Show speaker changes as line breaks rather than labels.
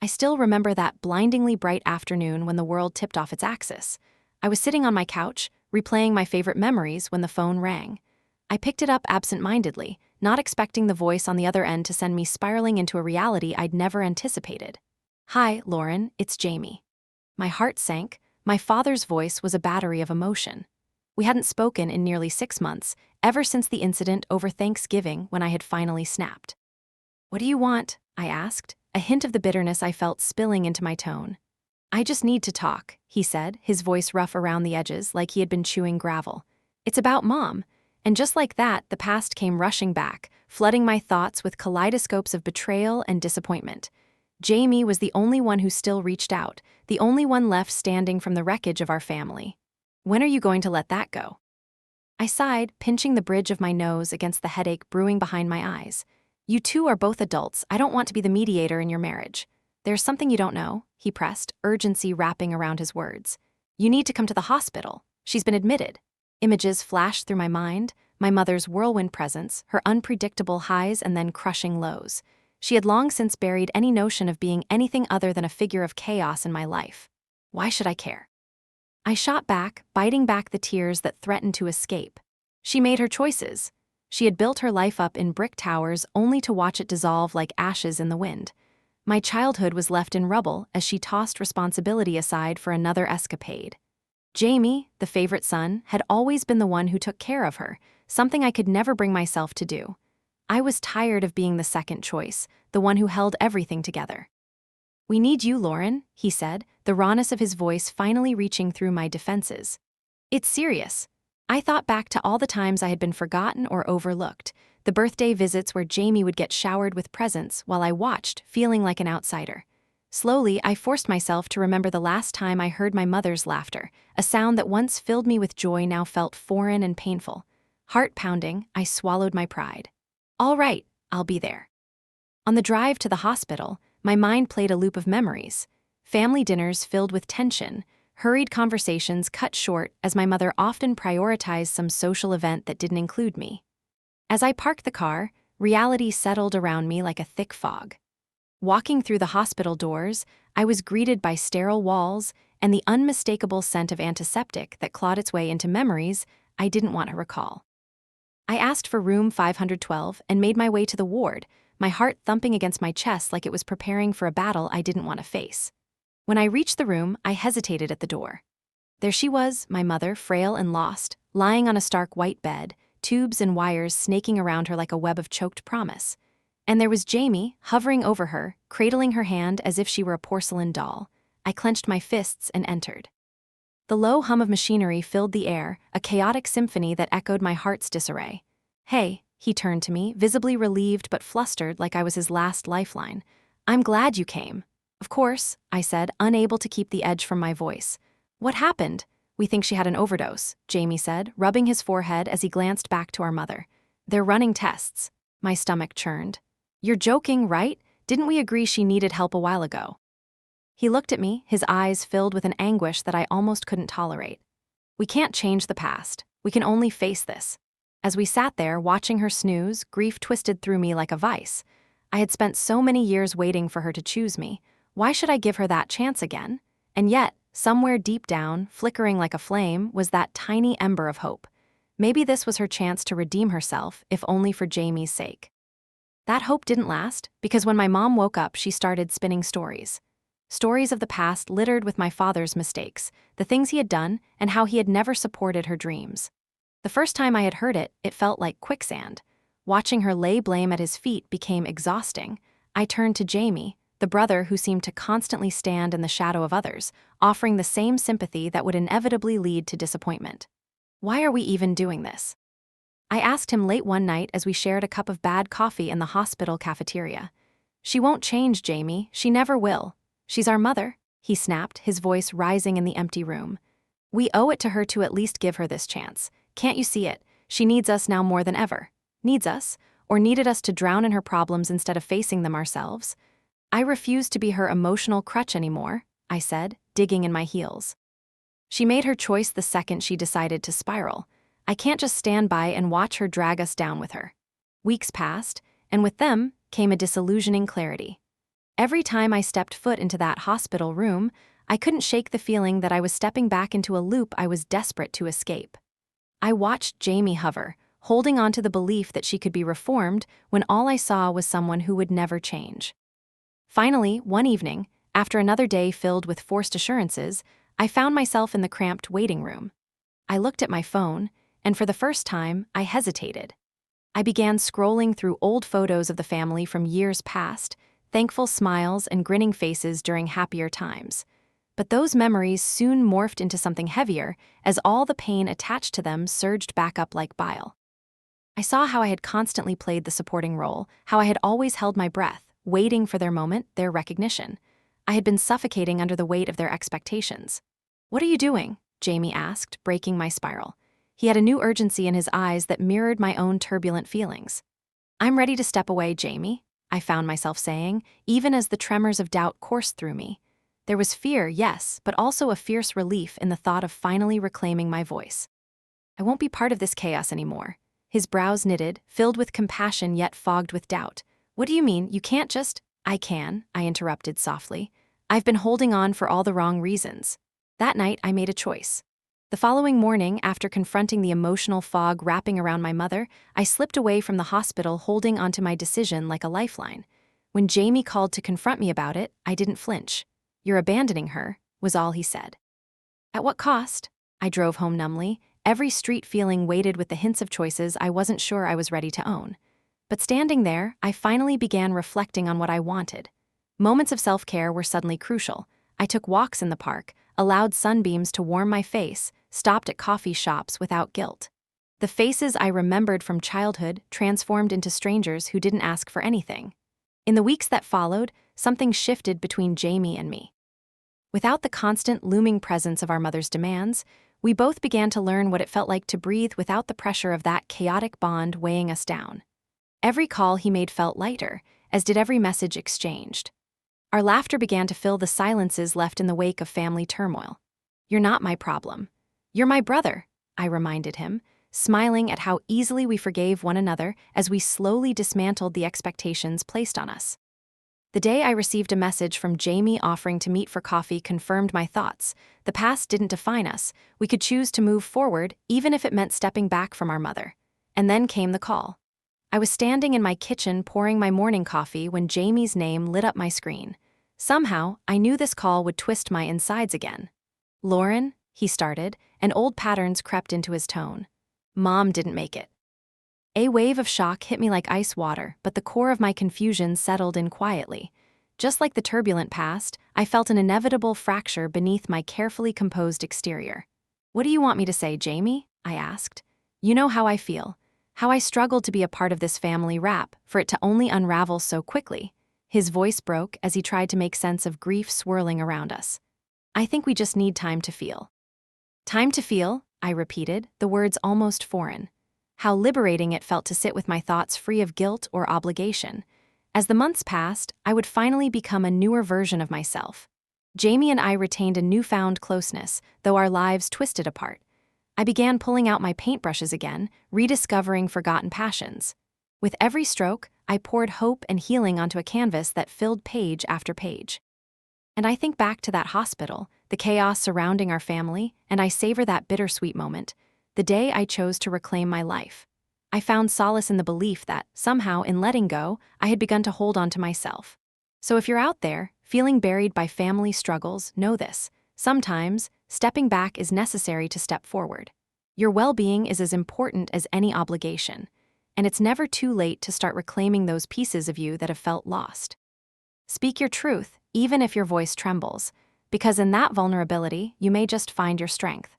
I still remember that blindingly bright afternoon when the world tipped off its axis. I was sitting on my couch, replaying my favorite memories when the phone rang. I picked it up absent-mindedly, not expecting the voice on the other end to send me spiraling into a reality I'd never anticipated. "Hi, Lauren, it's Jamie." My heart sank. My father's voice was a battery of emotion. We hadn't spoken in nearly 6 months, ever since the incident over Thanksgiving when I had finally snapped. "What do you want?" I asked, a hint of the bitterness I felt spilling into my tone. "I just need to talk," he said, his voice rough around the edges like he had been chewing gravel. "It's about Mom." And just like that, the past came rushing back, flooding my thoughts with kaleidoscopes of betrayal and disappointment. Jamie was the only one who still reached out, the only one left standing from the wreckage of our family. "When are you going to let that go?" I sighed, pinching the bridge of my nose against the headache brewing behind my eyes. "You two are both adults. I don't want to be the mediator in your marriage." "There's something you don't know," he pressed, urgency wrapping around his words. "You need to come to the hospital. She's been admitted." Images flashed through my mind, my mother's whirlwind presence, her unpredictable highs and then crushing lows. She had long since buried any notion of being anything other than a figure of chaos in my life. Why should I care? I shot back, biting back the tears that threatened to escape. She made her choices. She had built her life up in brick towers only to watch it dissolve like ashes in the wind. My childhood was left in rubble as she tossed responsibility aside for another escapade. Jamie, the favorite son, had always been the one who took care of her, something I could never bring myself to do. I was tired of being the second choice, the one who held everything together. "We need you, Lauren," he said, the rawness of his voice finally reaching through my defenses. "It's serious." I thought back to all the times I had been forgotten or overlooked, the birthday visits where Jamie would get showered with presents while I watched, feeling like an outsider. Slowly, I forced myself to remember the last time I heard my mother's laughter, a sound that once filled me with joy now felt foreign and painful. Heart pounding, I swallowed my pride. "All right, I'll be there." On the drive to the hospital, my mind played a loop of memories. Family dinners filled with tension, hurried conversations cut short as my mother often prioritized some social event that didn't include me. As I parked the car, reality settled around me like a thick fog. Walking through the hospital doors, I was greeted by sterile walls and the unmistakable scent of antiseptic that clawed its way into memories I didn't want to recall. I asked for room 512 and made my way to the ward, my heart thumping against my chest like it was preparing for a battle I didn't want to face. When I reached the room, I hesitated at the door. There she was, my mother, frail and lost, lying on a stark white bed, tubes and wires snaking around her like a web of choked promise. And there was Jamie, hovering over her, cradling her hand as if she were a porcelain doll. I clenched my fists and entered. The low hum of machinery filled the air, a chaotic symphony that echoed my heart's disarray. "Hey," he turned to me, visibly relieved but flustered like I was his last lifeline. "I'm glad you came." "Of course," I said, unable to keep the edge from my voice. "What happened?" "We think she had an overdose," Jamie said, rubbing his forehead as he glanced back to our mother. "They're running tests." My stomach churned. "You're joking, right? Didn't we agree she needed help a while ago?" He looked at me, his eyes filled with an anguish that I almost couldn't tolerate. "We can't change the past. We can only face this." As we sat there, watching her snooze, grief twisted through me like a vice. I had spent so many years waiting for her to choose me. Why should I give her that chance again? And yet, somewhere deep down, flickering like a flame, was that tiny ember of hope. Maybe this was her chance to redeem herself, if only for Jamie's sake. That hope didn't last, because when my mom woke up, she started spinning stories. Stories of the past littered with my father's mistakes, the things he had done, and how he had never supported her dreams. The first time I had heard it, it felt like quicksand. Watching her lay blame at his feet became exhausting. I turned to Jamie, the brother who seemed to constantly stand in the shadow of others, offering the same sympathy that would inevitably lead to disappointment. "Why are we even doing this?" I asked him late one night as we shared a cup of bad coffee in the hospital cafeteria. "She won't change, Jamie. She never will. She's our mother," he snapped, his voice rising in the empty room. "We owe it to her to at least give her this chance. Can't you see it? She needs us now more than ever." Needs us? Or needed us to drown in her problems instead of facing them ourselves? "I refuse to be her emotional crutch anymore," I said, digging in my heels. She made her choice the second she decided to spiral. I can't just stand by and watch her drag us down with her. Weeks passed, and with them came a disillusioning clarity. Every time I stepped foot into that hospital room, I couldn't shake the feeling that I was stepping back into a loop I was desperate to escape. I watched Jamie hover, holding on to the belief that she could be reformed when all I saw was someone who would never change. Finally, one evening, after another day filled with forced assurances, I found myself in the cramped waiting room. I looked at my phone, and for the first time, I hesitated. I began scrolling through old photos of the family from years past, thankful smiles and grinning faces during happier times. But those memories soon morphed into something heavier as all the pain attached to them surged back up like bile. I saw how I had constantly played the supporting role, how I had always held my breath, waiting for their moment, their recognition. I had been suffocating under the weight of their expectations. "What are you doing?" Jamie asked, breaking my spiral. He had a new urgency in his eyes that mirrored my own turbulent feelings. "I'm ready to step away, Jamie," I found myself saying, even as the tremors of doubt coursed through me. There was fear, yes, but also a fierce relief in the thought of finally reclaiming my voice. "I won't be part of this chaos anymore." His brows knitted, filled with compassion yet fogged with doubt. "What do you mean? You can't just—" "I can," I interrupted softly. "I've been holding on for all the wrong reasons." That night, I made a choice. The following morning, after confronting the emotional fog wrapping around my mother, I slipped away from the hospital holding onto my decision like a lifeline. When Jamie called to confront me about it, I didn't flinch. "You're abandoning her," was all he said. "At what cost?" I drove home numbly, every street feeling weighted with the hints of choices I wasn't sure I was ready to own. But standing there, I finally began reflecting on what I wanted. Moments of self-care were suddenly crucial. I took walks in the park, allowed sunbeams to warm my face, stopped at coffee shops without guilt. The faces I remembered from childhood transformed into strangers who didn't ask for anything. In the weeks that followed, something shifted between Jamie and me. Without the constant looming presence of our mother's demands, we both began to learn what it felt like to breathe without the pressure of that chaotic bond weighing us down. Every call he made felt lighter, as did every message exchanged. Our laughter began to fill the silences left in the wake of family turmoil. "You're not my problem. You're my brother," I reminded him, smiling at how easily we forgave one another as we slowly dismantled the expectations placed on us. The day I received a message from Jamie offering to meet for coffee confirmed my thoughts. The past didn't define us. We could choose to move forward, even if it meant stepping back from our mother. And then came the call. I was standing in my kitchen pouring my morning coffee when Jamie's name lit up my screen. Somehow, I knew this call would twist my insides again. "Lauren," he started, and old patterns crept into his tone. "Mom didn't make it." A wave of shock hit me like ice water, but the core of my confusion settled in quietly. Just like the turbulent past, I felt an inevitable fracture beneath my carefully composed exterior. "What do you want me to say, Jamie?" I asked. "You know how I feel. How I struggled to be a part of this family rap, for it to only unravel so quickly." His voice broke as he tried to make sense of grief swirling around us. "I think we just need time to feel." "Time to feel," I repeated, the words almost foreign. How liberating it felt to sit with my thoughts free of guilt or obligation. As the months passed, I would finally become a newer version of myself. Jamie and I retained a newfound closeness, though our lives twisted apart. I began pulling out my paintbrushes again, rediscovering forgotten passions. With every stroke, I poured hope and healing onto a canvas that filled page after page. And I think back to that hospital, the chaos surrounding our family, and I savor that bittersweet moment, the day I chose to reclaim my life. I found solace in the belief that, somehow, in letting go, I had begun to hold on to myself. So if you're out there, feeling buried by family struggles, know this. Sometimes, stepping back is necessary to step forward. Your well-being is as important as any obligation, and it's never too late to start reclaiming those pieces of you that have felt lost. Speak your truth, even if your voice trembles, because in that vulnerability, you may just find your strength.